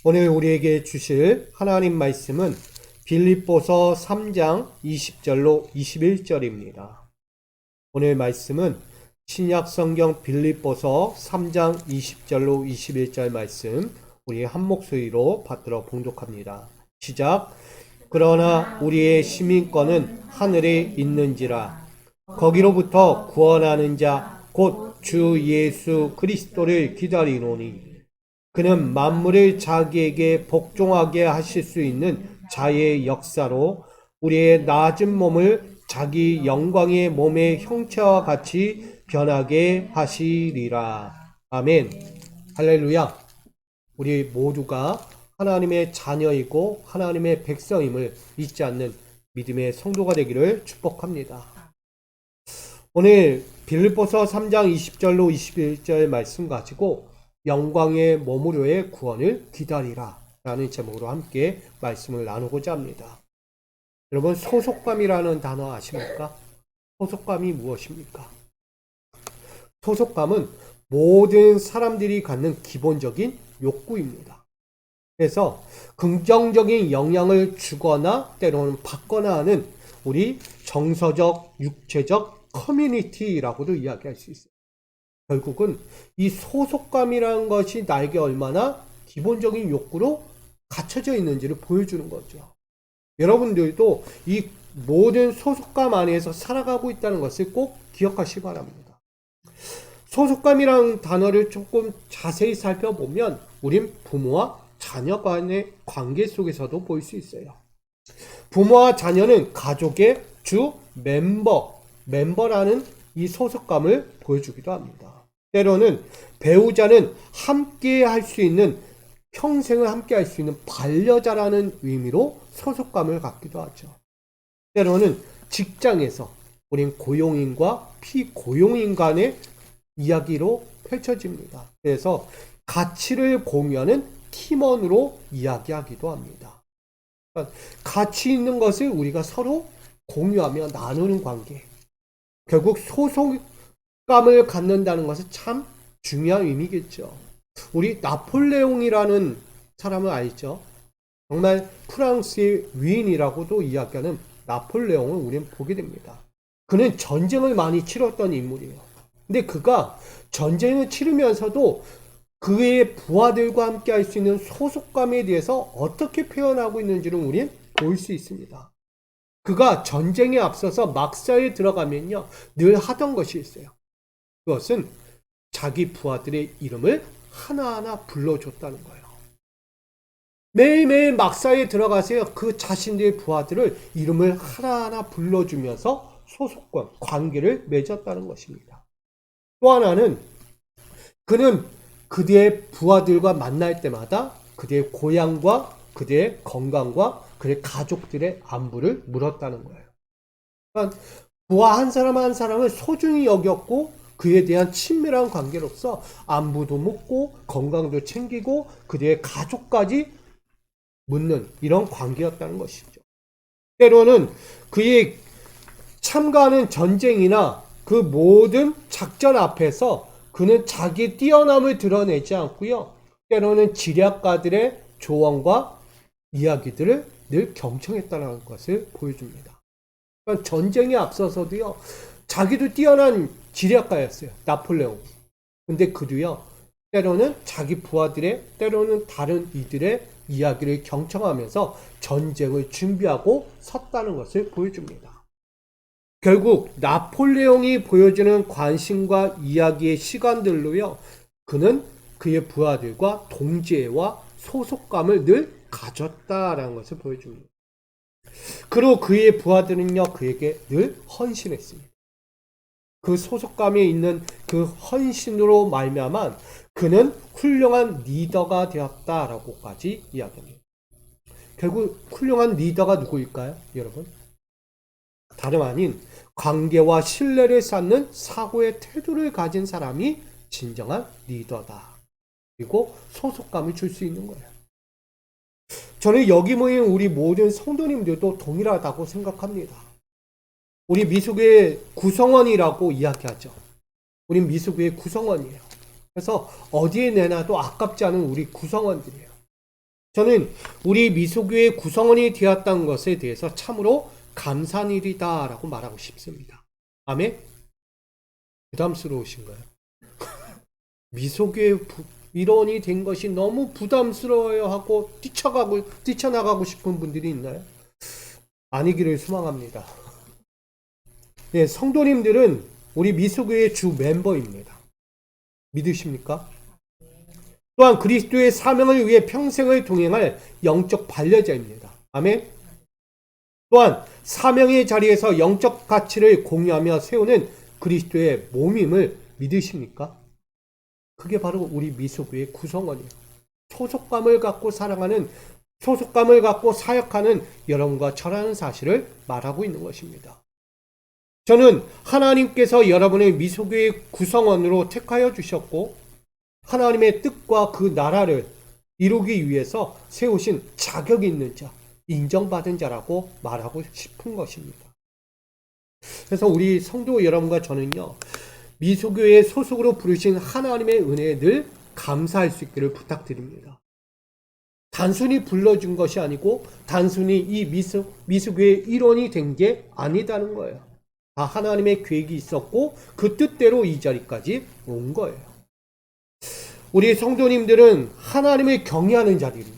오늘 우리에게 주실 하나님 말씀은 빌립보서 3장 20절로 21절입니다. 오늘 말씀은 신약 성경 빌립보서 3장 20절로 21절 말씀 우리 한 목소리로 받들어 봉독합니다. 시작. 그러나 우리의 시민권은 하늘에 있는지라 거기로부터 구원하는 자 곧 주 예수 그리스도를 기다리노니 그는 만물을 자기에게 복종하게 하실 수 있는 자의 역사로 우리의 낮은 몸을 자기 영광의 몸의 형체와 같이 변하게 하시리라. 아멘. 할렐루야. 우리 모두가 하나님의 자녀이고 하나님의 백성임을 잊지 않는 믿음의 성도가 되기를 축복합니다. 오늘 빌립보서 3장 20절로 21절 말씀 가지고 영광의 몸으로의 구원을 기다리라 라는 제목으로 함께 말씀을 나누고자 합니다. 여러분, 소속감이라는 단어 아십니까? 소속감이 무엇입니까? 소속감은 모든 사람들이 갖는 기본적인 욕구입니다. 그래서 긍정적인 영향을 주거나 때로는 받거나 하는 우리 정서적, 육체적 커뮤니티라고도 이야기할 수 있어요. 결국은 이 소속감이라는 것이 나에게 얼마나 기본적인 욕구로 갖춰져 있는지를 보여주는 거죠. 여러분들도 이 모든 소속감 안에서 살아가고 있다는 것을 꼭 기억하시기 바랍니다. 소속감이라는 단어를 조금 자세히 살펴보면 우린 부모와 자녀 간의 관계 속에서도 볼 수 있어요. 부모와 자녀는 가족의 주 멤버라는 이 소속감을 보여주기도 합니다. 때로는 배우자는 함께 할 수 있는, 평생을 함께 할 수 있는 반려자라는 의미로 소속감을 갖기도 하죠. 때로는 직장에서 우린 고용인과 피고용인 간의 이야기로 펼쳐집니다. 그래서 가치를 공유하는 팀원으로 이야기하기도 합니다. 그러니까 가치 있는 것을 우리가 서로 공유하며 나누는 관계. 결국 소속감을 갖는다는 것은 참 중요한 의미겠죠. 우리 나폴레옹이라는 사람을 알죠? 정말 프랑스의 위인이라고도 이야기하는 나폴레옹을 우리는 보게 됩니다. 그는 전쟁을 많이 치렀던 인물이에요. 근데 그가 전쟁을 치르면서도 그의 부하들과 함께 할 수 있는 소속감에 대해서 어떻게 표현하고 있는지를 우리는 볼 수 있습니다. 그가 전쟁에 앞서서 막사에 들어가면요, 늘 하던 것이 있어요. 그것은 자기 부하들의 이름을 하나하나 불러줬다는 거예요. 매일매일 막사에 들어가세요. 그 자신들의 부하들을 이름을 하나하나 불러주면서 소속감, 관계를 맺었다는 것입니다. 또 하나는 그는 그들의 부하들과 만날 때마다 그들의 고향과 그들의 건강과 그의 가족들의 안부를 물었다는 거예요. 그러니까 부하 한 사람 한 사람을 소중히 여겼고 그에 대한 친밀한 관계로서 안부도 묻고 건강도 챙기고 그들의 가족까지 묻는 이런 관계였다는 것이죠. 때로는 그의 참가하는 전쟁이나 그 모든 작전 앞에서 그는 자기 뛰어남을 드러내지 않고요. 때로는 지략가들의 조언과 이야기들을 늘 경청했다는 것을 보여줍니다. 그러니까 전쟁에 앞서서도요, 자기도 뛰어난 지략가였어요. 나폴레옹. 근데 그도요, 때로는 자기 부하들의, 때로는 다른 이들의 이야기를 경청하면서 전쟁을 준비하고 섰다는 것을 보여줍니다. 결국 나폴레옹이 보여주는 관심과 이야기의 시간들로요, 그는 그의 부하들과 동지애와 소속감을 늘 가졌다라는 것을 보여줍니다. 그리고 그의 부하들은요, 그에게 늘 헌신했습니다. 그 소속감에 있는 그 헌신으로 말미암아 그는 훌륭한 리더가 되었다라고까지 이야기합니다. 결국 훌륭한 리더가 누구일까요, 여러분? 다름 아닌 관계와 신뢰를 쌓는 사고의 태도를 가진 사람이 진정한 리더다. 그리고 소속감을 줄 수 있는 거예요. 저는 여기 모인 우리 모든 성도님들도 동일하다고 생각합니다. 우리 미숙의 구성원이라고 이야기하죠. 우린 미숙의 구성원이에요. 그래서 어디에 내놔도 아깝지 않은 우리 구성원들이에요. 저는 우리 미소교회 구성원이 되었다는 것에 대해서 참으로 감사한 일이다라고 말하고 싶습니다. 아멘? 부담스러우신가요? 미소교회 일원이 된 것이 너무 부담스러워요 하고 뛰쳐나가고 싶은 분들이 있나요? 아니기를 소망합니다. 네, 성도님들은 우리 미소교회 주 멤버입니다. 믿으십니까? 또한 그리스도의 사명을 위해 평생을 동행할 영적 반려자입니다. 아멘. 또한 사명의 자리에서 영적 가치를 공유하며 세우는 그리스도의 몸임을 믿으십니까? 그게 바로 우리 미소교의 구성원이에요. 소속감을 갖고 사랑하는, 소속감을 갖고 사역하는 여러분과 저라는 사실을 말하고 있는 것입니다. 저는 하나님께서 여러분을 미소교의 구성원으로 택하여 주셨고 하나님의 뜻과 그 나라를 이루기 위해서 세우신 자격 있는 자, 인정받은 자라고 말하고 싶은 것입니다. 그래서 우리 성도 여러분과 저는요, 미소교의 소속으로 부르신 하나님의 은혜에 늘 감사할 수 있기를 부탁드립니다. 단순히 불러준 것이 아니고 단순히 이 미소교의 일원이 된 게 아니다는 거예요. 다 하나님의 계획이 있었고 그 뜻대로 이 자리까지 온 거예요. 우리 성도님들은 하나님을 경외하는 자들입니다.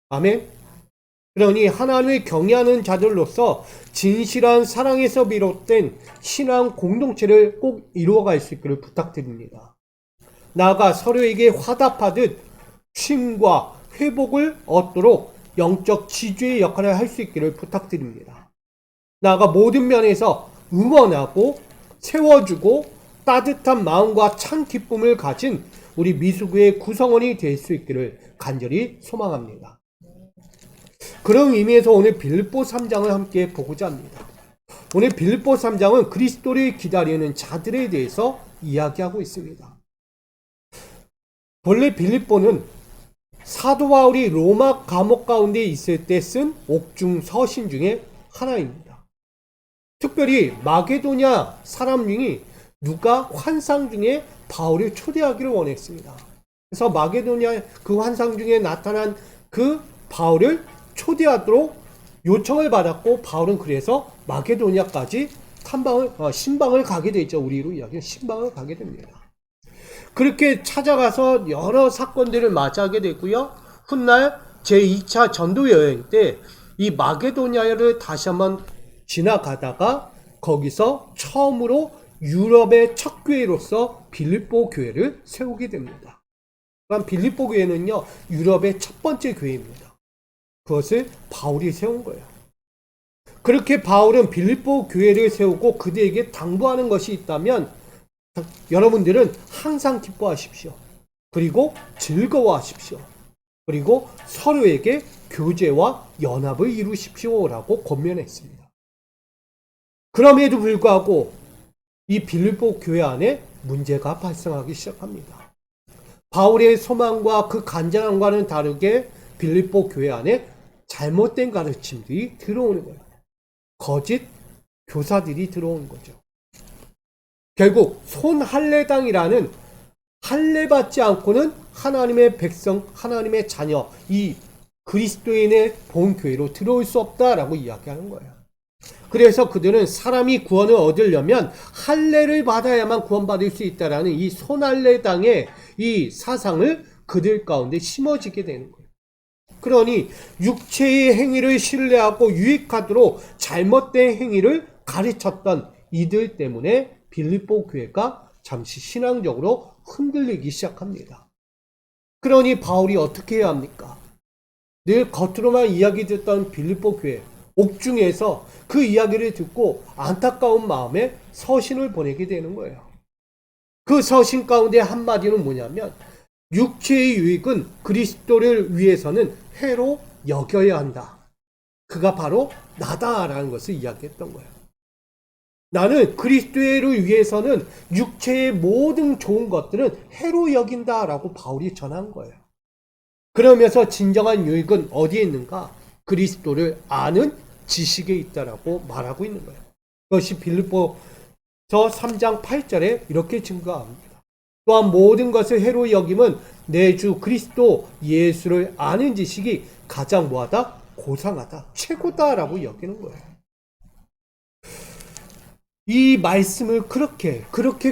아멘. 그러니 하나님을 경외하는 자들로서 진실한 사랑에서 비롯된 신앙 공동체를 꼭 이루어갈 수 있기를 부탁드립니다. 나아가 서로에게 화답하듯 쉼과 회복을 얻도록 영적 지주의 역할을 할 수 있기를 부탁드립니다. 나아가 모든 면에서 응원하고 세워주고 따뜻한 마음과 찬 기쁨을 가진 우리 미수교의 구성원이 될 수 있기를 간절히 소망합니다. 그런 의미에서 오늘 빌립보 3장을 함께 보고자 합니다. 오늘 빌립보 3장은 그리스도를 기다리는 자들에 대해서 이야기하고 있습니다. 본래 빌립보는 사도 바울이 로마 감옥 가운데 있을 때 쓴 옥중 서신 중에 하나입니다. 특별히 마게도냐 사람 중이 누가 환상 중에 바울을 초대하기를 원했습니다. 그래서 마게도냐 그 환상 중에 나타난 그 바울을 초대하도록 요청을 받았고 바울은 그래서 마게도냐까지 신방을 가게 되죠. 우리로 이야기하면 신방을 가게 됩니다. 그렇게 찾아가서 여러 사건들을 맞이하게 되고요. 훗날 제2차 전도 여행 때 이 마게도냐를 다시 한번 지나가다가 거기서 처음으로 유럽의 첫 교회로서 빌립보 교회를 세우게 됩니다. 그럼 빌립보 교회는요, 유럽의 첫 번째 교회입니다. 그것을 바울이 세운 거예요. 그렇게 바울은 빌립보 교회를 세우고 그들에게 당부하는 것이 있다면 여러분들은 항상 기뻐하십시오. 그리고 즐거워하십시오. 그리고 서로에게 교제와 연합을 이루십시오라고 권면했습니다. 그럼에도 불구하고 이 빌립보 교회 안에 문제가 발생하기 시작합니다. 바울의 소망과 그 간절함과는 다르게 빌립보 교회 안에 잘못된 가르침들이 들어오는 거예요. 거짓 교사들이 들어오는 거죠. 결국 손할례당이라는 할례받지 않고는 하나님의 백성, 하나님의 자녀, 이 그리스도인의 본교회로 들어올 수 없다라고 이야기하는 거예요. 그래서 그들은 사람이 구원을 얻으려면 할례를 받아야만 구원받을 수 있다라는 이 손할례당의 이 사상을 그들 가운데 심어지게 되는 거예요. 그러니 육체의 행위를 신뢰하고 유익하도록 잘못된 행위를 가르쳤던 이들 때문에 빌립보 교회가 잠시 신앙적으로 흔들리기 시작합니다. 그러니 바울이 어떻게 해야 합니까? 늘 겉으로만 이야기 듣던 빌립보 교회 옥중에서 그 이야기를 듣고 안타까운 마음에 서신을 보내게 되는 거예요. 그 서신 가운데 한마디는 뭐냐면 육체의 유익은 그리스도를 위해서는 해로 여겨야 한다. 그가 바로 나다라는 것을 이야기했던 거예요. 나는 그리스도를 위해서는 육체의 모든 좋은 것들은 해로 여긴다라고 바울이 전한 거예요. 그러면서 진정한 유익은 어디에 있는가? 그리스도를 아는 지식에 있다라고 말하고 있는 거예요. 그것이 빌립보서 3장 8절에 이렇게 증거합니다. 또한 모든 것을 해로 여김은 내 주 그리스도 예수를 아는 지식이 가장 뭐하다? 고상하다. 최고다라고 여기는 거예요. 이 말씀을 그렇게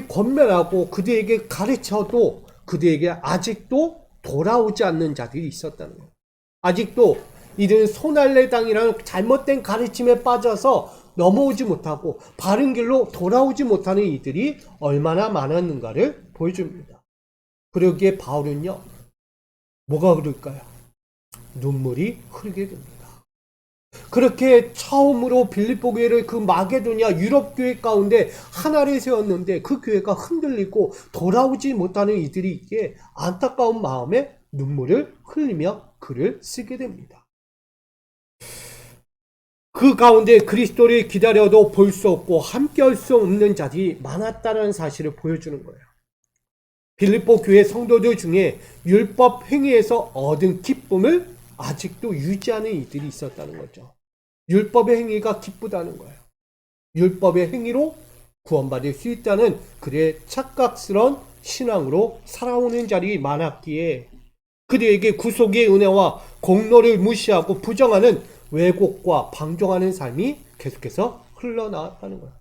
권면하고 그들에게 가르쳐도 그들에게 아직도 돌아오지 않는 자들이 있었다는 거예요. 아직도 이들은 손할례당이라는 잘못된 가르침에 빠져서 넘어오지 못하고 바른 길로 돌아오지 못하는 이들이 얼마나 많았는가를 보여줍니다. 그러기에 바울은요, 뭐가 흐를까요? 눈물이 흐르게 됩니다. 그렇게 처음으로 빌립보 교회를 그 마게도냐 유럽 교회 가운데 하나를 세웠는데 그 교회가 흔들리고 돌아오지 못하는 이들이 있기에 안타까운 마음에 눈물을 흘리며 글을 쓰게 됩니다. 그 가운데 그리스도를 기다려도 볼 수 없고 함께할 수 없는 자들이 많았다는 사실을 보여주는 거예요. 빌립보 교회 성도들 중에 율법 행위에서 얻은 기쁨을 아직도 유지하는 이들이 있었다는 거죠. 율법의 행위가 기쁘다는 거예요. 율법의 행위로 구원받을 수 있다는 그의 착각스러운 신앙으로 살아오는 자들이 많았기에 그들에게 구속의 은혜와 공로를 무시하고 부정하는 왜곡과 방종하는 삶이 계속해서 흘러나왔다는 거예요.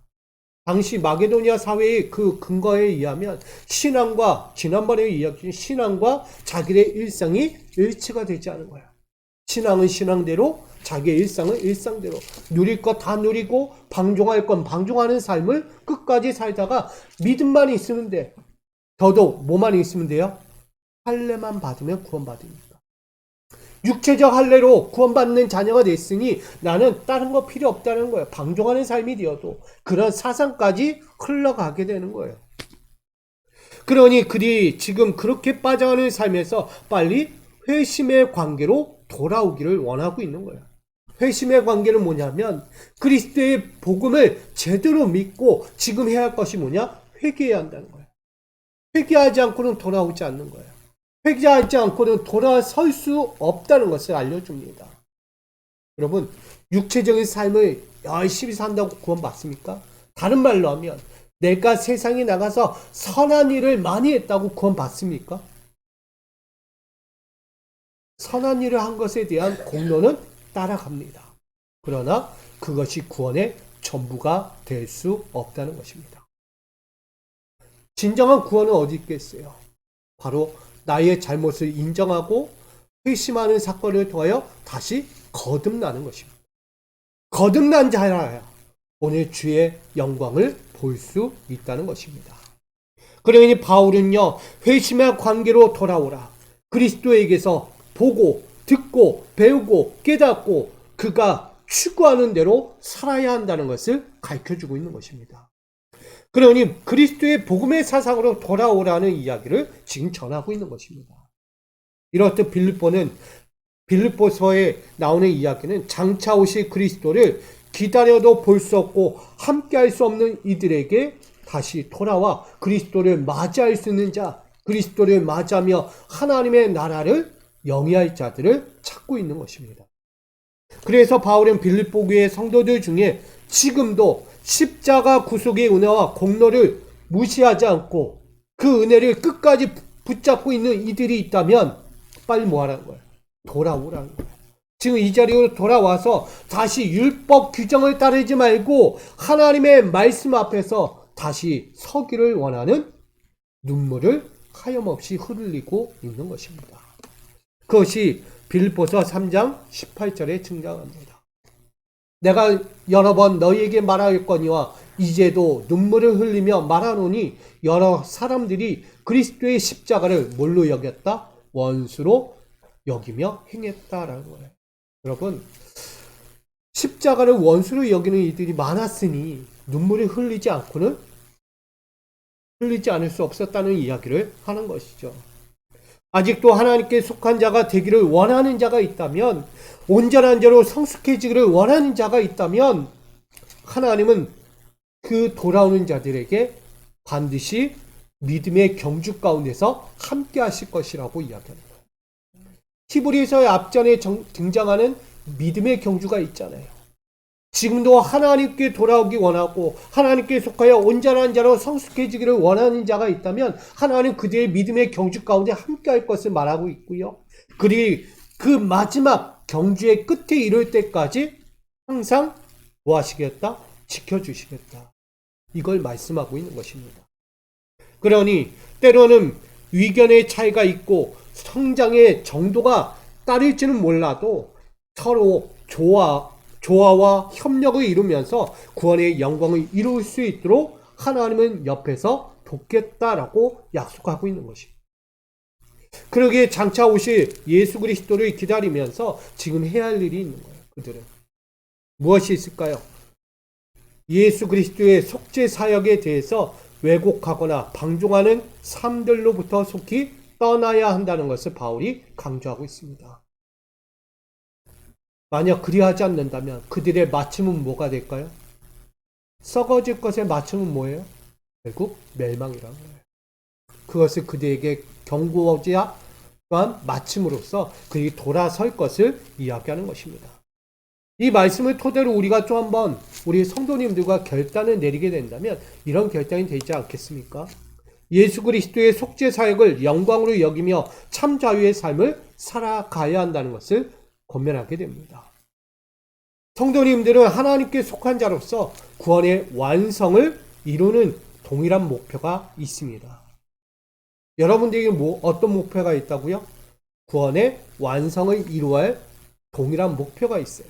당시 마게도니아 사회의 그 근거에 의하면 신앙과 지난번에 이야기한 신앙과 자기의 일상이 일치가 되지 않은 거예요. 신앙은 신앙대로, 자기의 일상은 일상대로 누릴 것 다 누리고 방종할 건 방종하는 삶을 끝까지 살다가 믿음만 있으면 돼. 더더욱 뭐만 있으면 돼요? 할례만 받으면 구원받으니까. 육체적 할례로 구원받는 자녀가 됐으니 나는 다른 거 필요 없다는 거예요. 방종하는 삶이 되어도 그런 사상까지 흘러가게 되는 거예요. 그러니 그들이 지금 그렇게 빠져가는 삶에서 빨리 회심의 관계로 돌아오기를 원하고 있는 거예요. 회심의 관계는 뭐냐면 그리스도의 복음을 제대로 믿고 지금 해야 할 것이 뭐냐? 회개해야 한다는 거예요. 회개하지 않고는 돌아오지 않는 거예요. 회개하지 않고는 돌아설 수 없다는 것을 알려줍니다. 여러분, 육체적인 삶을 열심히 산다고 구원받습니까? 다른 말로 하면 내가 세상에 나가서 선한 일을 많이 했다고 구원받습니까? 선한 일을 한 것에 대한 공로는 따라갑니다. 그러나 그것이 구원의 전부가 될 수 없다는 것입니다. 진정한 구원은 어디 있겠어요? 바로 나의 잘못을 인정하고 회심하는 사건을 통하여 다시 거듭나는 것입니다. 거듭난 자라야 오늘 주의 영광을 볼 수 있다는 것입니다. 그러니 바울은요, 회심의 관계로 돌아오라. 그리스도에게서 보고 듣고 배우고 깨닫고 그가 추구하는 대로 살아야 한다는 것을 가르쳐주고 있는 것입니다. 그러니 그리스도의 복음의 사상으로 돌아오라는 이야기를 지금 전하고 있는 것입니다. 이렇듯 빌립보서에 나오는 이야기는 장차 오실 그리스도를 기다려도 볼 수 없고 함께할 수 없는 이들에게 다시 돌아와 그리스도를 맞이할 수 있는 자, 그리스도를 맞이하며 하나님의 나라를 영위할 자들을 찾고 있는 것입니다. 그래서 바울은 빌립보 교회 성도들 중에 지금도 십자가 구속의 은혜와 공로를 무시하지 않고 그 은혜를 끝까지 붙잡고 있는 이들이 있다면 빨리 뭐 하라는 거예요? 돌아오라는 거예요. 지금 이 자리로 돌아와서 다시 율법 규정을 따르지 말고 하나님의 말씀 앞에서 다시 서기를 원하는 눈물을 하염없이 흘리고 있는 것입니다. 그것이 빌립보서 3장 18절에 등장합니다. 내가 여러 번 너희에게 말하였거니와 이제도 눈물을 흘리며 말하노니 여러 사람들이 그리스도의 십자가를 뭘로 여겼다? 원수로 여기며 행했다라는 거예요. 여러분, 십자가를 원수로 여기는 이들이 많았으니 눈물을 흘리지 않고는 흘리지 않을 수 없었다는 이야기를 하는 것이죠. 아직도 하나님께 속한 자가 되기를 원하는 자가 있다면, 온전한 자로 성숙해지기를 원하는 자가 있다면 하나님은 그 돌아오는 자들에게 반드시 믿음의 경주 가운데서 함께 하실 것이라고 이야기합니다. 히브리서의 앞전에 등장하는 믿음의 경주가 있잖아요. 지금도 하나님께 돌아오기 원하고 하나님께 속하여 온전한 자로 성숙해지기를 원하는 자가 있다면 하나님 그들의 믿음의 경주 가운데 함께할 것을 말하고 있고요. 그리고 그 마지막 경주의 끝에 이를 때까지 항상 뭐 하시겠다? 지켜주시겠다. 이걸 말씀하고 있는 것입니다. 그러니 때로는 의견의 차이가 있고 성장의 정도가 따를지는 몰라도 서로 조화와 협력을 이루면서 구원의 영광을 이룰 수 있도록 하나님은 옆에서 돕겠다라고 약속하고 있는 것입니다. 그러기에 장차 오실 예수 그리스도를 기다리면서 지금 해야 할 일이 있는 거예요. 그들은 무엇이 있을까요? 예수 그리스도의 속죄 사역에 대해서 왜곡하거나 방종하는 삶들로부터 속히 떠나야 한다는 것을 바울이 강조하고 있습니다. 만약 그리하지 않는다면 그들의 마침은 뭐가 될까요? 썩어질 것의 마침은 뭐예요? 결국 멸망이라는 거예요. 그것을 그들에게 경고하지만 마침으로써 그들이 돌아설 것을 이야기하는 것입니다. 이 말씀을 토대로 우리가 좀 한번 우리 성도님들과 결단을 내리게 된다면 이런 결단이 되지 않겠습니까? 예수 그리스도의 속죄 사역을 영광으로 여기며 참 자유의 삶을 살아가야 한다는 것을 권면하게 됩니다. 성도님들은 하나님께 속한 자로서 구원의 완성을 이루는 동일한 목표가 있습니다. 여러분들에게 어떤 목표가 있다고요? 구원의 완성을 이루어야 할 동일한 목표가 있어요.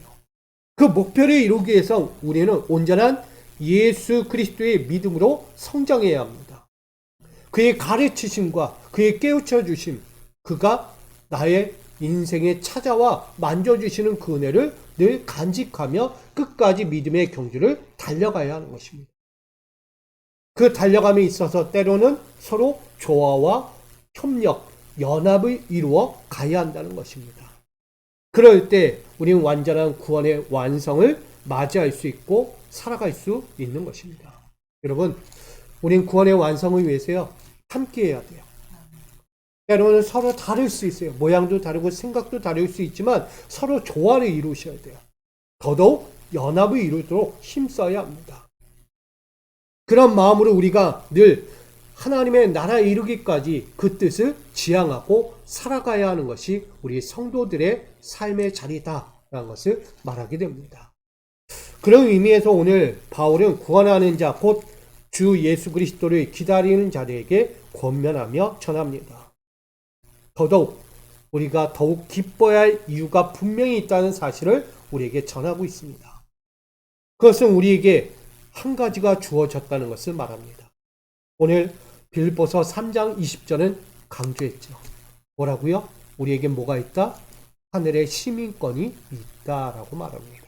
그 목표를 이루기 위해서 우리는 온전한 예수 그리스도의 믿음으로 성장해야 합니다. 그의 가르치심과 그의 깨우쳐 주심, 그가 나의 인생에 찾아와 만져주시는 그 은혜를 늘 간직하며 끝까지 믿음의 경주를 달려가야 하는 것입니다. 그 달려감에 있어서 때로는 서로 조화와 협력, 연합을 이루어 가야 한다는 것입니다. 그럴 때 우리는 완전한 구원의 완성을 맞이할 수 있고 살아갈 수 있는 것입니다. 여러분, 우리는 구원의 완성을 위해서요, 함께 해야 돼요. 때로는 서로 다를 수 있어요. 모양도 다르고 생각도 다를 수 있지만 서로 조화를 이루셔야 돼요. 더더욱 연합을 이루도록 힘써야 합니다. 그런 마음으로 우리가 늘 하나님의 나라에 이르기까지 그 뜻을 지향하고 살아가야 하는 것이 우리 성도들의 삶의 자리다라는 것을 말하게 됩니다. 그런 의미에서 오늘 바울은 구원하는 자, 곧 주 예수 그리스도를 기다리는 자들에게 권면하며 전합니다. 더더욱 우리가 더욱 기뻐야 할 이유가 분명히 있다는 사실을 우리에게 전하고 있습니다. 그것은 우리에게 한 가지가 주어졌다는 것을 말합니다. 오늘 빌립보서 3장 20절은 강조했죠. 뭐라고요? 우리에게 뭐가 있다? 하늘의 시민권이 있다라고 말합니다.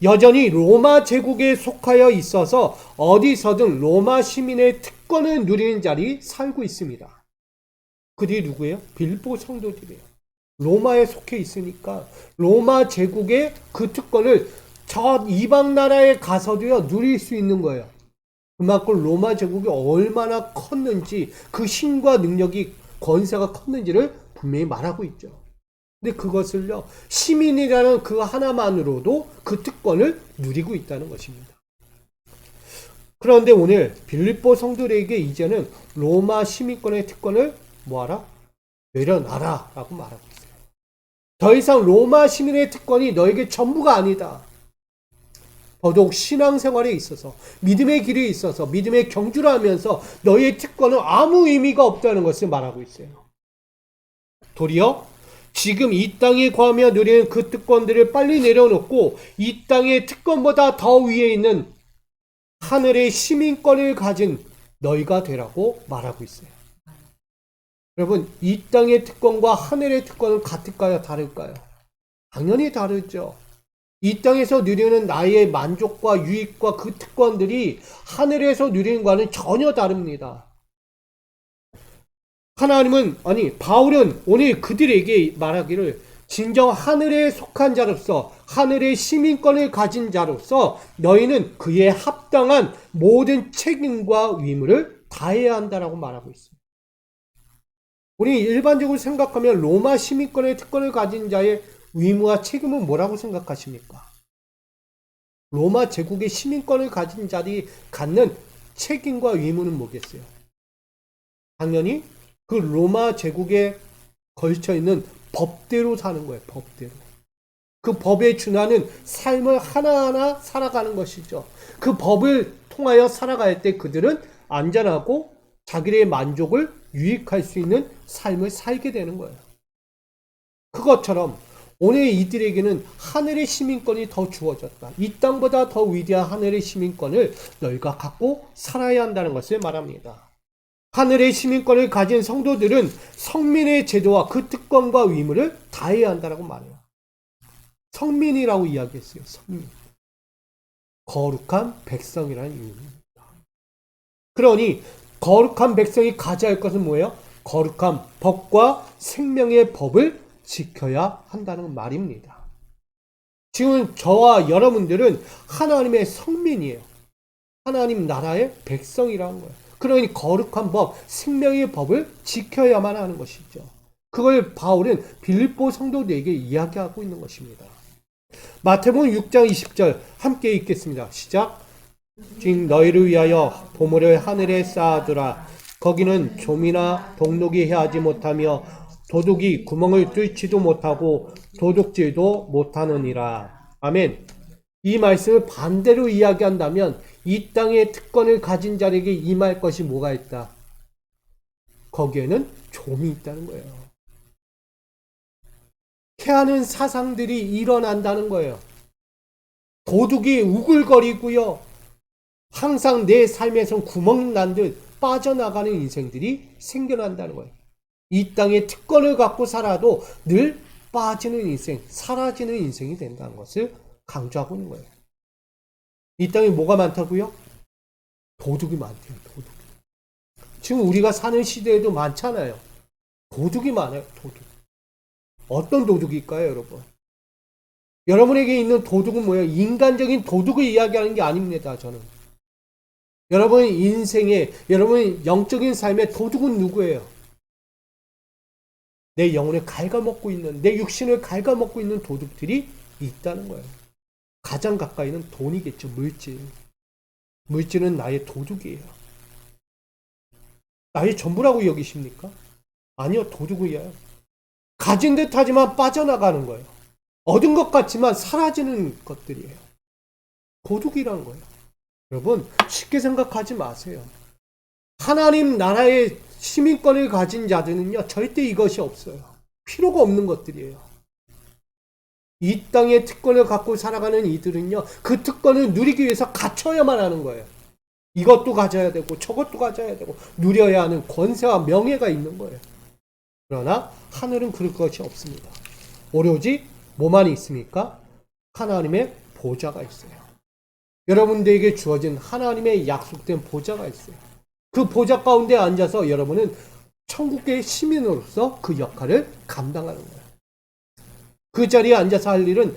여전히 로마 제국에 속하여 있어서 어디서든 로마 시민의 특권을 누리는 자리 살고 있습니다. 그들이 누구예요? 빌립보 성도들이에요. 로마에 속해 있으니까 로마 제국의 그 특권을 저 이방 나라에 가서도요 누릴 수 있는 거예요. 그만큼 로마 제국이 얼마나 컸는지 그 힘과 능력이 권세가 컸는지를 분명히 말하고 있죠. 근데 그것을요 시민이라는 그 하나만으로도 그 특권을 누리고 있다는 것입니다. 그런데 오늘 빌립보 성도들에게 이제는 로마 시민권의 특권을 뭐하라? 내려놔라 라고 말하고 있어요. 더 이상 로마 시민의 특권이 너에게 전부가 아니다. 더더욱 신앙생활에 있어서 믿음의 길에 있어서 믿음의 경주를 하면서 너의 특권은 아무 의미가 없다는 것을 말하고 있어요. 도리어 지금 이 땅에 거하며 누리는 그 특권들을 빨리 내려놓고 이 땅의 특권보다 더 위에 있는 하늘의 시민권을 가진 너희가 되라고 말하고 있어요. 여러분, 이 땅의 특권과 하늘의 특권은 같을까요? 다를까요? 당연히 다르죠. 이 땅에서 누리는 나의 만족과 유익과 그 특권들이 하늘에서 누리는 것과는 전혀 다릅니다. 바울은 오늘 그들에게 말하기를 진정 하늘에 속한 자로서 하늘의 시민권을 가진 자로서 너희는 그에 합당한 모든 책임과 의무를 다해야 한다라고 말하고 있습니다. 우리 일반적으로 생각하면 로마 시민권의 특권을 가진 자의 의무와 책임은 뭐라고 생각하십니까? 로마 제국의 시민권을 가진 자들이 갖는 책임과 의무는 뭐겠어요? 당연히 그 로마 제국에 걸쳐 있는 법대로 사는 거예요. 법대로. 그 법에 준하는 삶을 하나하나 살아가는 것이죠. 그 법을 통하여 살아갈 때 그들은 안전하고 자기의 만족을 유익할 수 있는 삶을 살게 되는 거예요. 그것처럼 오늘 이들에게는 하늘의 시민권이 더 주어졌다. 이 땅보다 더 위대한 하늘의 시민권을 너희가 갖고 살아야 한다는 것을 말합니다. 하늘의 시민권을 가진 성도들은 성민의 제도와 그 특권과 의무를 다해야 한다고 말해요. 성민이라고 이야기했어요. 성민. 거룩한 백성이라는 의미입니다. 그러니 거룩한 백성이 가져야 할 것은 뭐예요? 거룩한 법과 생명의 법을 지켜야 한다는 말입니다. 지금 저와 여러분들은 하나님의 성민이에요. 하나님 나라의 백성이라는 거예요. 그러니 거룩한 법, 생명의 법을 지켜야만 하는 것이죠. 그걸 바울은 빌립보 성도들에게 이야기하고 있는 것입니다. 마태복음 6장 20절 함께 읽겠습니다. 시작. 지금 너희를 위하여 보물을 하늘에 쌓아두라. 거기는 좀이나 동록이 해하지 못하며 도둑이 구멍을 뚫지도 못하고 도둑질도 못하느니라. 아멘. 이 말씀을 반대로 이야기한다면 이 땅의 특권을 가진 자에게 임할 것이 뭐가 있다? 거기에는 좀이 있다는 거예요. 해하는 사상들이 일어난다는 거예요. 도둑이 우글거리고요. 항상 내 삶에서 구멍 난 듯 빠져나가는 인생들이 생겨난다는 거예요. 이 땅의 특권을 갖고 살아도 늘 빠지는 인생, 사라지는 인생이 된다는 것을 강조하고 있는 거예요. 이 땅에 뭐가 많다고요? 도둑이 많대요. 도둑. 지금 우리가 사는 시대에도 많잖아요. 도둑이 많아요. 도둑. 어떤 도둑일까요, 여러분? 여러분에게 있는 도둑은 뭐예요? 인간적인 도둑을 이야기하는 게 아닙니다, 저는. 여러분의 인생에, 여러분의 영적인 삶의 도둑은 누구예요? 내 영혼을 갉아먹고 있는, 내 육신을 갉아먹고 있는 도둑들이 있다는 거예요. 가장 가까이는 돈이겠죠. 물질. 물질은 나의 도둑이에요. 나의 전부라고 여기십니까? 아니요. 도둑이에요. 가진 듯 하지만 빠져나가는 거예요. 얻은 것 같지만 사라지는 것들이에요. 도둑이라는 거예요. 여러분 쉽게 생각하지 마세요. 하나님 나라의 시민권을 가진 자들은요 절대 이것이 없어요. 필요가 없는 것들이에요. 이 땅의 특권을 갖고 살아가는 이들은요 그 특권을 누리기 위해서 갖춰야만 하는 거예요. 이것도 가져야 되고 저것도 가져야 되고 누려야 하는 권세와 명예가 있는 거예요. 그러나 하늘은 그럴 것이 없습니다. 오로지 뭐만 있습니까? 하나님의 보좌가 있어요. 여러분들에게 주어진 하나님의 약속된 보좌가 있어요. 그 보좌 가운데 앉아서 여러분은 천국의 시민으로서 그 역할을 감당하는 거예요. 그 자리에 앉아서 할 일은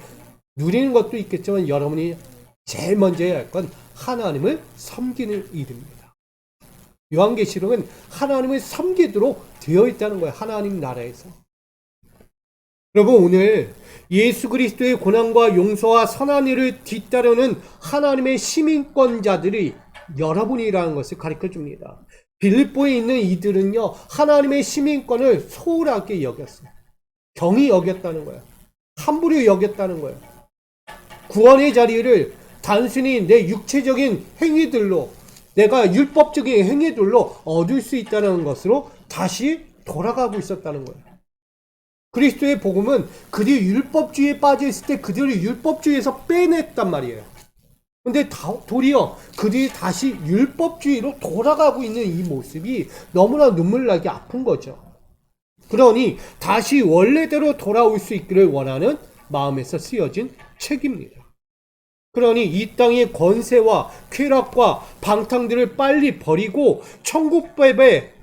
누리는 것도 있겠지만 여러분이 제일 먼저 해야 할 건 하나님을 섬기는 일입니다. 요한계시록은 하나님을 섬기도록 되어 있다는 거예요. 하나님 나라에서. 여러분 오늘 예수 그리스도의 고난과 용서와 선한 일을 뒤따르는 하나님의 시민권자들이 여러분이라는 것을 가르쳐 줍니다. 빌립보에 있는 이들은요 하나님의 시민권을 소홀하게 여겼어요. 경히 여겼다는 거예요. 함부로 여겼다는 거예요. 구원의 자리를 단순히 내 육체적인 행위들로 내가 율법적인 행위들로 얻을 수 있다는 것으로 다시 돌아가고 있었다는 거예요. 그리스도의 복음은 그들이 율법주의에 빠져 있을 때 그들을 율법주의에서 빼냈단 말이에요. 근데 도리어 그들이 다시 율법주의로 돌아가고 있는 이 모습이 너무나 눈물 나게 아픈 거죠. 그러니 다시 원래대로 돌아올 수 있기를 원하는 마음에서 쓰여진 책입니다. 그러니 이 땅의 권세와 쾌락과 방탕들을 빨리 버리고 천국법에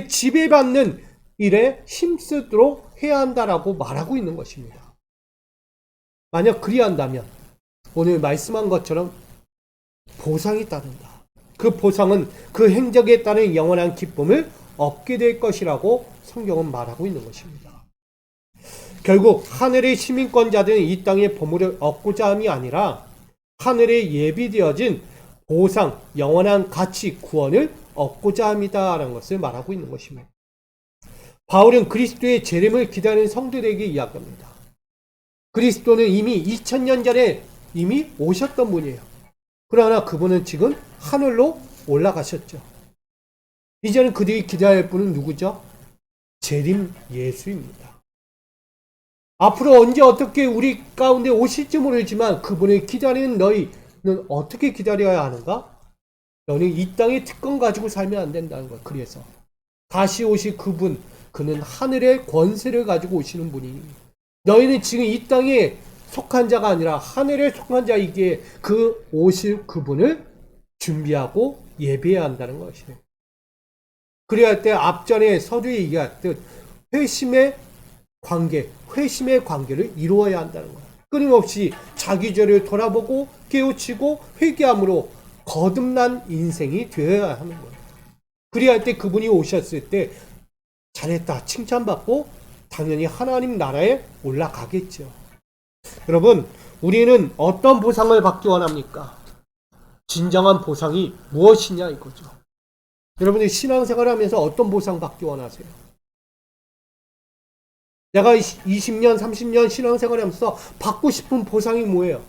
지배받는 일에 힘쓰도록 해야 한다라고 말하고 있는 것입니다. 만약 그리한다면 오늘 말씀한 것처럼 보상이 따른다. 그 보상은 그 행적에 따른 영원한 기쁨을 얻게 될 것이라고 성경은 말하고 있는 것입니다. 결국 하늘의 시민권자들은 이 땅의 보물을 얻고자 함이 아니라 하늘에 예비되어진 보상, 영원한 가치, 구원을 얻고자 합니다라는 것을 말하고 있는 것입니다. 바울은 그리스도의 재림을 기다리는 성도들에게 이야기합니다. 그리스도는 이미 2000년 전에 이미 오셨던 분이에요. 그러나 그분은 지금 하늘로 올라가셨죠. 이제는 그들이 기다릴 분은 누구죠? 재림 예수입니다. 앞으로 언제 어떻게 우리 가운데 오실지 모르지만 그분을 기다리는 너희는 어떻게 기다려야 하는가? 너는 이 땅의 특권 가지고 살면 안 된다는 거예요. 그래서 다시 오실 그분, 그는 하늘의 권세를 가지고 오시는 분이니 너희는 지금 이 땅에 속한 자가 아니라 하늘에 속한 자이기에 그 오실 그분을 준비하고 예배해야 한다는 것이에요. 그래야 할 때 앞전에 서두에 얘기했듯 회심의 관계를 이루어야 한다는 거예요. 끊임없이 자기 죄를 돌아보고 깨우치고 회개함으로 거듭난 인생이 되어야 하는 거예요. 그래야 할 때 그분이 오셨을 때 잘했다 칭찬받고 당연히 하나님 나라에 올라가겠죠. 여러분, 우리는 어떤 보상을 받기 원합니까? 진정한 보상이 무엇이냐 이거죠. 여러분이 신앙생활 하면서 어떤 보상 받기 원하세요? 내가 20년, 30년 신앙생활 하면서 받고 싶은 보상이 뭐예요?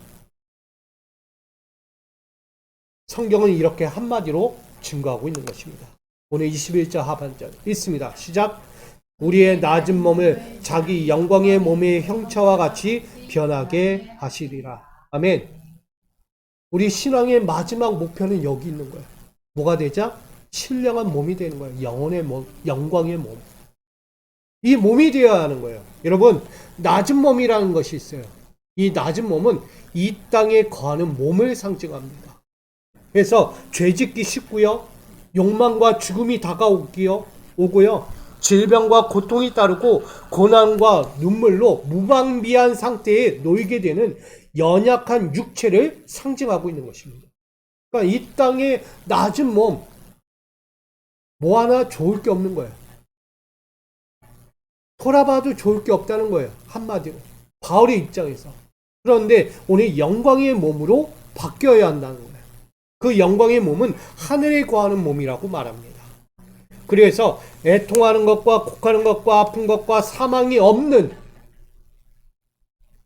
성경은 이렇게 한마디로 증거하고 있는 것입니다. 오늘 21절 하반절 읽습니다. 시작. 우리의 낮은 몸을 자기 영광의 몸의 형체와 같이 변하게 하시리라. 아멘. 우리 신앙의 마지막 목표는 여기 있는 거예요. 뭐가 되자? 신령한 몸이 되는 거예요. 영혼의 몸, 영광의 몸. 이 몸이 되어야 하는 거예요. 여러분, 낮은 몸이라는 것이 있어요. 이 낮은 몸은 이 땅에 거하는 몸을 상징합니다. 그래서 죄짓기 쉽고요. 욕망과 죽음이 오고요. 질병과 고통이 따르고 고난과 눈물로 무방비한 상태에 놓이게 되는 연약한 육체를 상징하고 있는 것입니다. 그러니까 이 땅의 낮은 몸, 뭐 하나 좋을 게 없는 거예요. 돌아봐도 좋을 게 없다는 거예요. 한마디로. 바울의 입장에서. 그런데 오늘 영광의 몸으로 바뀌어야 한다는 거예요. 그 영광의 몸은 하늘에 거하는 몸이라고 말합니다. 그래서 애통하는 것과 곡하는 것과 아픈 것과 사망이 없는,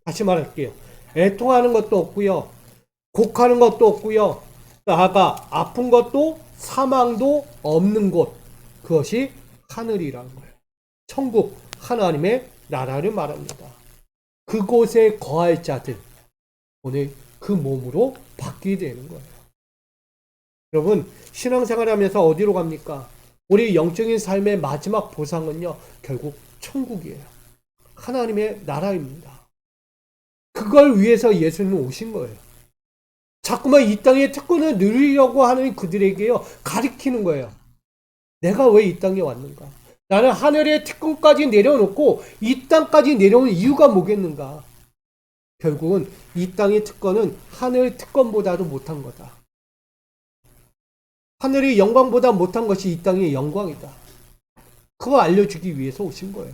다시 말할게요. 애통하는 것도 없고요. 곡하는 것도 없고요. 나아가 아픈 것도 사망도 없는 곳. 그것이 하늘이라는 거예요. 천국, 하나님의 나라를 말합니다. 그곳에 거할 자들, 오늘 그 몸으로 바뀌게 되는 거예요. 여러분, 신앙생활 하면서 어디로 갑니까? 우리 영적인 삶의 마지막 보상은요, 결국 천국이에요. 하나님의 나라입니다. 그걸 위해서 예수님은 오신 거예요. 자꾸만 이 땅의 특권을 누리려고 하는 그들에게요, 가리키는 거예요. 내가 왜 이 땅에 왔는가? 나는 하늘의 특권까지 내려놓고 이 땅까지 내려온 이유가 뭐겠는가? 결국은 이 땅의 특권은 하늘 특권보다도 못한 거다. 하늘의 영광보다 못한 것이 이 땅의 영광이다. 그거 알려주기 위해서 오신 거예요.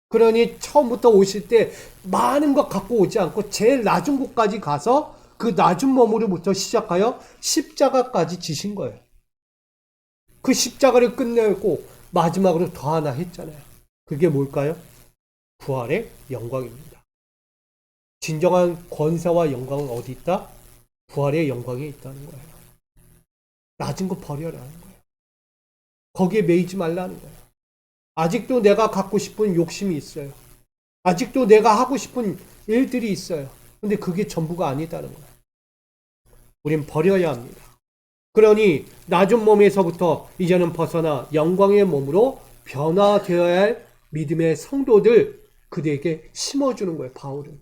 그러니 처음부터 오실 때 많은 것 갖고 오지 않고 제일 낮은 곳까지 가서 그 낮은 몸으로부터 시작하여 십자가까지 지신 거예요. 그 십자가를 끝내고 마지막으로 더 하나 했잖아요. 그게 뭘까요? 부활의 영광입니다. 진정한 권세와 영광은 어디 있다? 부활의 영광에 있다는 거예요. 낮은 거 버려라는 거예요. 거기에 매이지 말라는 거예요. 아직도 내가 갖고 싶은 욕심이 있어요. 아직도 내가 하고 싶은 일들이 있어요. 근데 그게 전부가 아니다는 거예요. 우린 버려야 합니다. 그러니 낮은 몸에서부터 이제는 벗어나 영광의 몸으로 변화되어야 할 믿음의 성도들, 그들에게 심어주는 거예요. 바울은.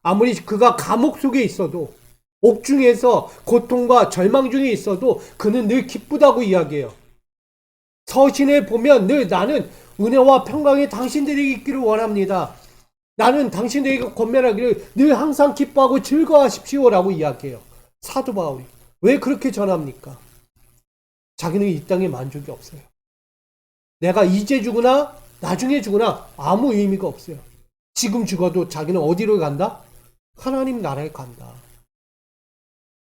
아무리 그가 감옥 속에 있어도, 옥중에서 고통과 절망 중에 있어도 그는 늘 기쁘다고 이야기해요. 서신에 보면 늘 나는 은혜와 평강이 당신들에게 있기를 원합니다. 나는 당신들에게 권면하기를 늘 항상 기뻐하고 즐거워하십시오라고 이야기해요. 사도 바울이. 왜 그렇게 전합니까? 자기는 이 땅에 만족이 없어요. 내가 이제 죽으나 나중에 죽으나 아무 의미가 없어요. 지금 죽어도 자기는 어디로 간다? 하나님 나라에 간다.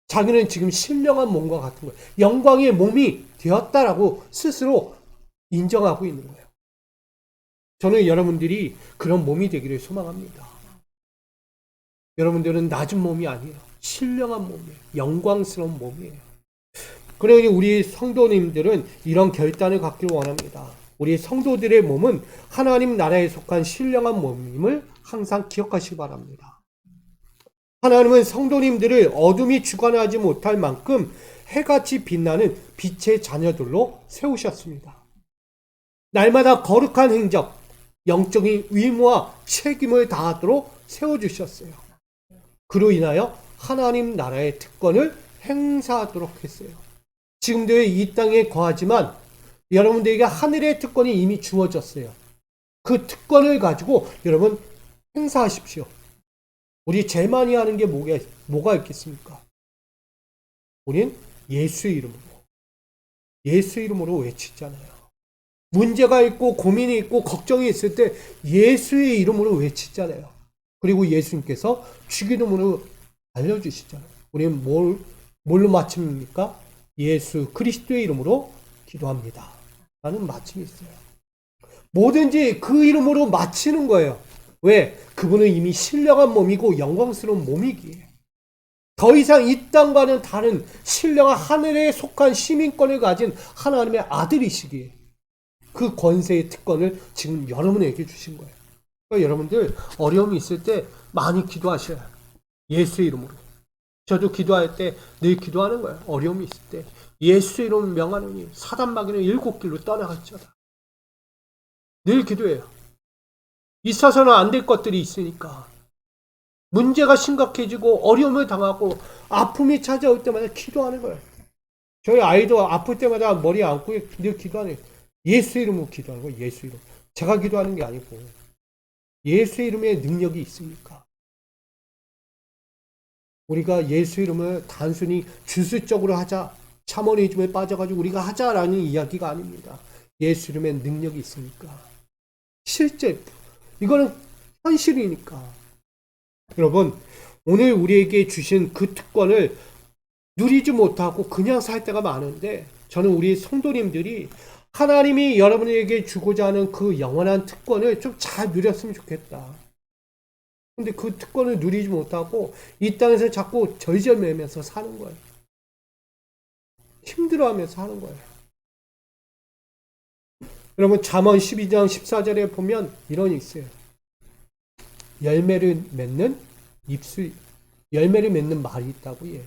자기는 지금 신령한 몸과 같은 거예요. 영광의 몸이 되었다라고 스스로 인정하고 있는 거예요. 저는 여러분들이 그런 몸이 되기를 소망합니다. 여러분들은 낮은 몸이 아니에요. 신령한 몸이에요. 영광스러운 몸이에요. 그러니 우리 성도님들은 이런 결단을 갖기를 원합니다. 우리 성도들의 몸은 하나님 나라에 속한 신령한 몸임을 항상 기억하시기 바랍니다. 하나님은 성도님들을 어둠이 주관하지 못할 만큼 해같이 빛나는 빛의 자녀들로 세우셨습니다. 날마다 거룩한 행적, 영적인 의무와 책임을 다하도록 세워주셨어요. 그로 인하여 하나님 나라의 특권을 행사하도록 했어요. 지금도 이 땅에 거하지만 여러분들에게 하늘의 특권이 이미 주어졌어요. 그 특권을 가지고 여러분 행사하십시오. 우리 제일 많이 하는 게 뭐가 있겠습니까? 우린 예수의 이름으로 외치잖아요. 문제가 있고 고민이 있고 걱정이 있을 때 예수의 이름으로 외치잖아요. 그리고 예수님께서 주기도문으로 알려주시잖아요. 우리는 뭘로 마칩니까? 예수 그리스도의 이름으로 기도합니다. 라는 마침이 있어요. 뭐든지 그 이름으로 마치는 거예요. 왜? 그분은 이미 신령한 몸이고 영광스러운 몸이기에. 더 이상 이 땅과는 다른 신령한 하늘에 속한 시민권을 가진 하나님의 아들이시기에 그 권세의 특권을 지금 여러분에게 주신 거예요. 그러니까 여러분들 어려움이 있을 때 많이 기도하셔야 해요. 예수의 이름으로. 저도 기도할 때 늘 기도하는 거예요. 어려움이 있을 때 예수의 이름 명하노니 사단 마귀는 7길로 떠나갈지어다. 늘 기도해요. 있어서는 안 될 것들이 있으니까. 문제가 심각해지고 어려움을 당하고 아픔이 찾아올 때마다 기도하는 거예요. 저희 아이도 아플 때마다 머리에 안고 늘 기도하는 거예요. 예수 이름으로 기도하는 거예요. 예수 이름. 제가 기도하는 게 아니고 예수 이름에 능력이 있으니까. 우리가 예수 이름을 단순히 주술적으로 하자, 샤머니즘에 빠져가지고 우리가 하자라는 이야기가 아닙니다. 예수 이름에 능력이 있으니까. 실제 이거는 현실이니까. 여러분, 오늘 우리에게 주신 그 특권을 누리지 못하고 그냥 살 때가 많은데 저는 우리 성도님들이 하나님이 여러분에게 주고자 하는 그 영원한 특권을 좀 잘 누렸으면 좋겠다. 근데 그 특권을 누리지 못하고 이 땅에서 자꾸 절절매면서 사는 거예요. 힘들어하면서 사는 거예요. 여러분 잠언 12장 14절에 보면 이런 게 있어요. 열매를 맺는 말이 있다고 해요.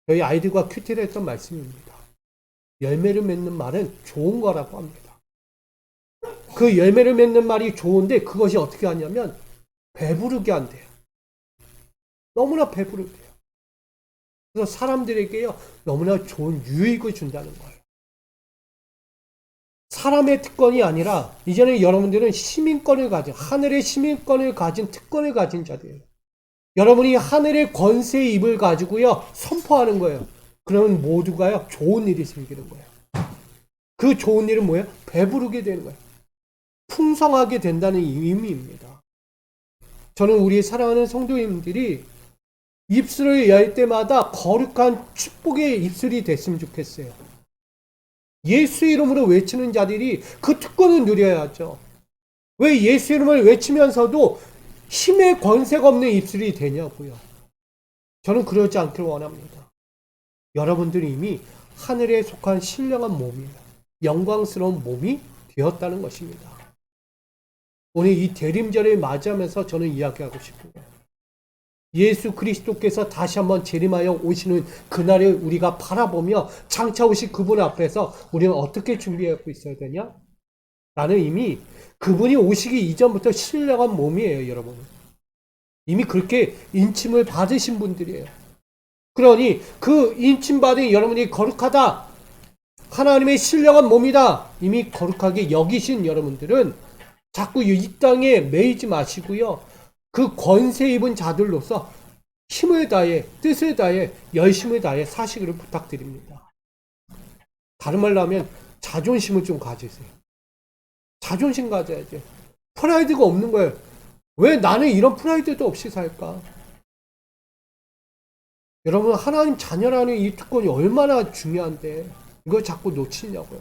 저희 아이들과 큐티를 했던 말씀입니다. 열매를 맺는 말은 좋은 거라고 합니다. 그 열매를 맺는 말이 좋은데 그것이 어떻게 하냐면 배부르게 한대요. 너무나 배부르게 해요. 그래서 사람들에게요 너무나 좋은 유익을 준다는 거예요. 사람의 특권이 아니라 이제는 여러분들은 시민권을 가진 하늘의 시민권을 가진 특권을 가진 자들이에요. 여러분이 하늘의 권세의 입을 가지고요 선포하는 거예요. 그러면 모두가요 좋은 일이 생기는 거예요. 그 좋은 일은 뭐예요? 배부르게 되는 거예요. 풍성하게 된다는 의미입니다. 저는 우리 사랑하는 성도님들이 입술을 열 때마다 거룩한 축복의 입술이 됐으면 좋겠어요. 예수 이름으로 외치는 자들이 그 특권을 누려야죠. 왜 예수 이름을 외치면서도 힘의 권세가 없는 입술이 되냐고요. 저는 그러지 않기를 원합니다. 여러분들이 이미 하늘에 속한 신령한 몸이에요. 영광스러운 몸이 되었다는 것입니다. 오늘 이 대림절을 맞이하면서 저는 이야기하고 싶습니다. 예수 그리스도께서 다시 한번 재림하여 오시는 그날을 우리가 바라보며 장차 오실 그분 앞에서 우리는 어떻게 준비하고 있어야 되냐? 나는 이미 그분이 오시기 이전부터 신령한 몸이에요, 여러분. 이미 그렇게 인침을 받으신 분들이에요. 그러니 그 인침받은 여러분이 거룩하다. 하나님의 신령한 몸이다. 이미 거룩하게 여기신 여러분들은 자꾸 이 땅에 매이지 마시고요. 그 권세 입은 자들로서 힘을 다해, 뜻을 다해, 열심을 다해 사시기를 부탁드립니다. 다른 말로 하면 자존심을 좀 가지세요. 자존심 가져야지. 프라이드가 없는 거예요. 왜 나는 이런 프라이드도 없이 살까? 여러분, 하나님 자녀라는 이 특권이 얼마나 중요한데 이걸 자꾸 놓치냐고요.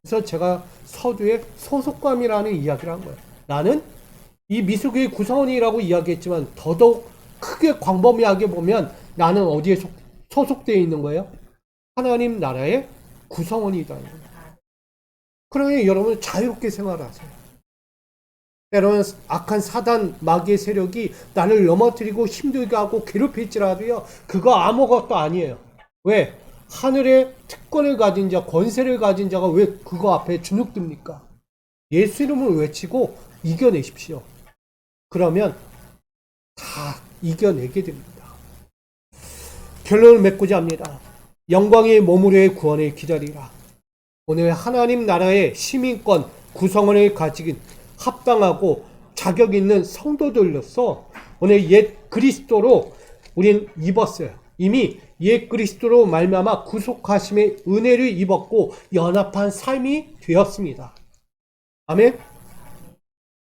그래서 제가 서두에 소속감이라는 이야기를 한 거예요. 나는 이 미수교의 구성원이라고 이야기했지만 더더욱 크게 광범위하게 보면 나는 어디에 소속되어 있는 거예요? 하나님 나라의 구성원이다. 그러니 여러분 자유롭게 생활하세요. 때로는 악한 사단 마귀의 세력이 나를 넘어뜨리고 힘들게 하고 괴롭힐지라도요, 그거 아무것도 아니에요. 왜? 하늘의 특권을 가진 자, 권세를 가진 자가 왜 그거 앞에 주눅듭니까? 예수 이름을 외치고 이겨내십시오. 그러면 다 이겨내게 됩니다. 결론을 맺고자 합니다. 영광의 몸으로의 구원을 기다리라. 오늘 하나님 나라의 시민권, 구성원을 가지긴 합당하고 자격 있는 성도들로서 오늘 옛 그리스도로 우린 입었어요. 이미 옛 그리스도로 말미암아 구속하심의 은혜를 입었고 연합한 삶이 되었습니다. 아멘.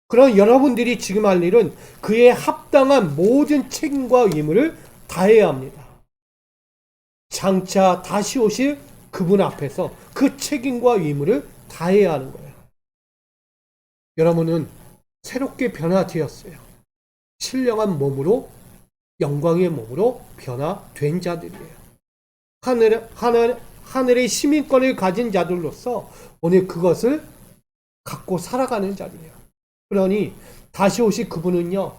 그런 여러분들이 지금 할 일은 그에 합당한 모든 책임과 의무를 다해야 합니다. 장차 다시 오실 그분 앞에서 그 책임과 의무를 다해야 하는 거예요. 여러분은 새롭게 변화되었어요. 신령한 몸으로, 영광의 몸으로 변화된 자들이에요. 하늘의 시민권을 가진 자들로서 오늘 그것을 갖고 살아가는 자리예요. 그러니 다시 오실 그분은요,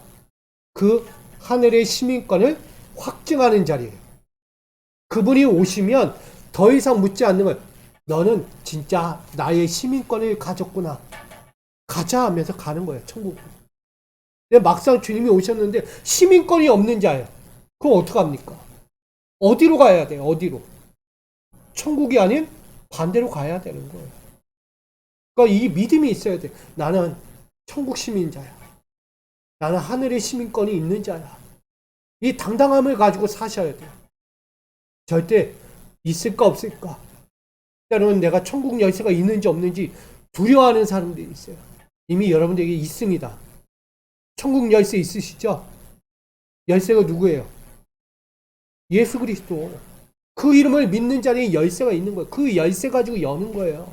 그 하늘의 시민권을 확증하는 자리예요. 그분이 오시면 더 이상 묻지 않는 거예요. 너는 진짜 나의 시민권을 가졌구나. 가자 하면서 가는 거예요, 천국으로. 근데 막상 주님이 오셨는데 시민권이 없는 자예요. 그럼 어떡합니까? 어디로 가야 돼요? 어디로? 천국이 아닌 반대로 가야 되는 거예요. 그러니까 이 믿음이 있어야 돼. 나는 천국 시민자야. 나는 하늘의 시민권이 있는 자야. 이 당당함을 가지고 사셔야 돼요. 절대 있을까 없을까? 때로는 내가 천국 열쇠가 있는지 없는지 두려워하는 사람들이 있어요. 이미 여러분들에게 있습니다. 천국 열쇠 있으시죠? 열쇠가 누구예요? 예수 그리스도. 그 이름을 믿는 자리에 열쇠가 있는 거예요. 그 열쇠 가지고 여는 거예요.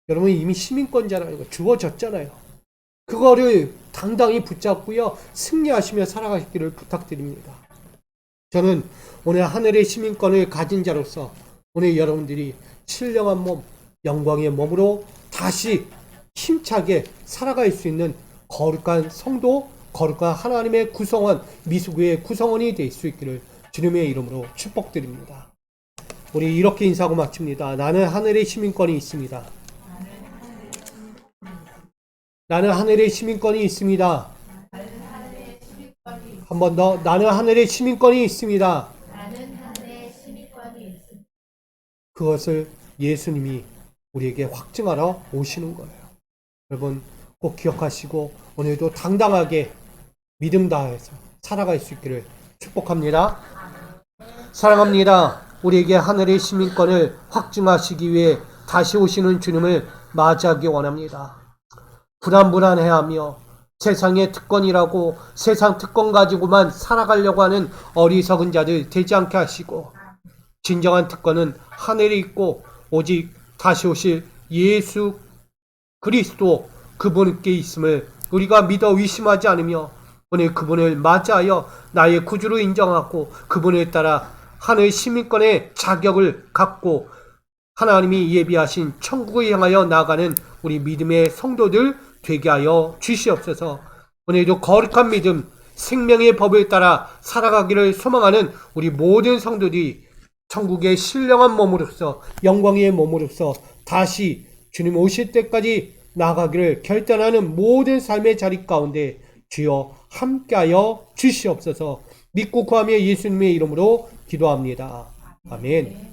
여러분 이미 시민권자라는 거 주어졌잖아요. 그거를 당당히 붙잡고요, 승리하시며 살아가시기를 부탁드립니다. 저는 오늘 하늘의 시민권을 가진 자로서 오늘 여러분들이 신령한 몸, 영광의 몸으로 다시 힘차게 살아갈 수 있는 거룩한 성도, 거룩한 하나님의 구성원, 미수교의 구성원이 될 수 있기를 주님의 이름으로 축복드립니다. 우리 이렇게 인사하고 마칩니다. 나는 하늘의 시민권이 있습니다. 나는 하늘의 시민권이 있습니다. 한 번 더. 나는 하늘의 시민권이 있습니다. 그것을 예수님이 우리에게 확증하러 오시는 거예요. 여러분 꼭 기억하시고 오늘도 당당하게 믿음 다해서 살아갈 수 있기를 축복합니다. 사랑합니다. 우리에게 하늘의 시민권을 확증하시기 위해 다시 오시는 주님을 맞이하기 원합니다. 불안해하며 세상의 특권이라고 세상 특권 가지고만 살아가려고 하는 어리석은 자들 되지 않게 하시고, 진정한 특권은 하늘에 있고 오직 다시 오실 예수 그리스도 그분께 있음을 우리가 믿어 의심하지 않으며 오늘 그분을 맞이하여 나의 구주로 인정하고 그분을 따라 하늘 시민권의 자격을 갖고 하나님이 예비하신 천국을 향하여 나아가는 우리 믿음의 성도들 되게 하여 주시옵소서. 오늘도 거룩한 믿음, 생명의 법을 따라 살아가기를 소망하는 우리 모든 성도들이 천국의 신령한 몸으로서, 영광의 몸으로서 다시 주님 오실 때까지 나아가기를 결단하는 모든 삶의 자리 가운데 주여 함께하여 주시옵소서. 믿고 구하며 예수님의 이름으로 기도합니다. 아멘.